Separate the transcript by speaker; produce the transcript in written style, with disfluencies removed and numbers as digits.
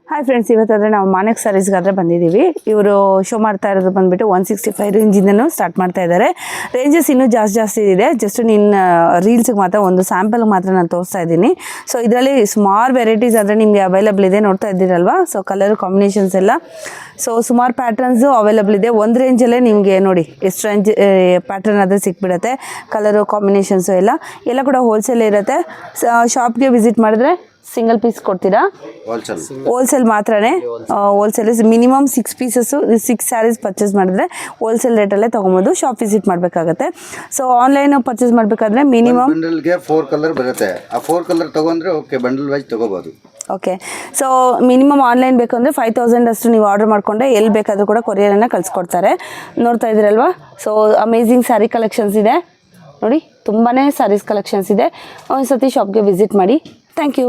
Speaker 1: Hi friends, ಇವತ್ತಾದರೆ ನಾವು ಮಾನಕ್ ಸ್ಯಾರೀಸ್ಗಾದರೆ ಬಂದಿದ್ದೀವಿ. ಇವರು ಶೋ ಮಾಡ್ತಾ ಇರೋದು ಬಂದುಬಿಟ್ಟು 165 ರೇಂಜಿಂದನೂ ಸ್ಟಾರ್ಟ್ ಮಾಡ್ತಾ ಇದ್ದಾರೆ. ರೇಂಜಸ್ ಇನ್ನೂ ಜಾಸ್ತಿ ಇದೆ. ಜಸ್ಟ್ ರೀಲ್ಸ್ಗೆ ಮಾತ್ರ ಒಂದು ಸ್ಯಾಂಪಲ್ಗೆ ಮಾತ್ರ ನಾನು ತೋರಿಸ್ತಾ ಇದ್ದೀನಿ. ಸೊ ಇದರಲ್ಲಿ ಸುಮಾರು ವೆರೈಟೀಸ್ ಆದರೆ ನಿಮಗೆ ಅವೈಲಬಲ್ ಇದೆ, ನೋಡ್ತಾ ಇದ್ದೀರಲ್ವಾ. ಸೊ ಕಲರ್ ಕಾಂಬಿನೇಷನ್ಸ್ ಎಲ್ಲ ಸುಮಾರು ಪ್ಯಾಟ್ರನ್ಸು ಅವೈಲಬಲ್ ಇದೆ. ಒಂದು ರೇಂಜಲ್ಲೇ ನಿಮಗೆ ನೋಡಿ ಎಷ್ಟು ರೇಂಜ್ ಪ್ಯಾಟ್ರನ್ ಆದರೆ ಸಿಕ್ಬಿಡುತ್ತೆ. ಕಲರು ಕಾಂಬಿನೇಷನ್ಸು ಎಲ್ಲ ಕೂಡ ಹೋಲ್ಸೇಲ್ ಇರುತ್ತೆ. ಶಾಪ್ಗೆ ವಿಸಿಟ್ ಮಾಡಿದ್ರೆ ಸಿಂಗಲ್ ಪೀಸ್ ಕೊಡ್ತೀರಾ? ಹೋಲ್ಸೇಲ್ ಮಾತ್ರನೇ. Wholesale minimum 6 pieces 6 saris purchase ಮಾಡಿದ್ರೆ ಹೋಲ್ಸೇಲ್ ರೇಟಲ್ಲೇ ತೊಗೊಬೋದು. ಶಾಪ್ ವಿಸಿಟ್ ಮಾಡಬೇಕಾಗತ್ತೆ. ಸೊ ಆನ್ಲೈನ್ ಪರ್ಚೇಸ್ ಮಾಡಬೇಕಾದ್ರೆ ಮಿನಿಮಮ್
Speaker 2: ಬಂಡಲ್ಗೆ 4 ಕಲರ್ ಬರುತ್ತೆ. ಆ 4 ಕಲರ್ ತೊಗೊಂಡ್ರೆ ಓಕೆ, ಬಂಡಲ್ ವೈಸ್ ತೊಗೋಬೋದು.
Speaker 1: ಓಕೆ. ಸೊ ಮಿನಿಮಮ್ ಆನ್ಲೈನ್ ಬೇಕಂದರೆ 5000 ಅಷ್ಟು ನೀವು ಆರ್ಡರ್ ಮಾಡಿಕೊಂಡ್ರೆ ಎಲ್ಲಿ ಬೇಕಾದರೂ ಕೂಡ ಕೊರಿಯರನ್ನು ಕಳಿಸ್ಕೊಡ್ತಾರೆ. ನೋಡ್ತಾ ಇದ್ದೀರಲ್ವಾ. ಸೊ ಅಮೇಝಿಂಗ್ ಸ್ಯಾರಿ ಕಲೆಕ್ಷನ್ಸ್ ಇದೆ ನೋಡಿ, ತುಂಬಾ ಸ್ಯಾರೀಸ್ ಕಲೆಕ್ಷನ್ಸ್ ಇದೆ. ಒಂದು ಸತಿ ಶಾಪ್ಗೆ ವಿಸಿಟ್ ಮಾಡಿ. Thank you.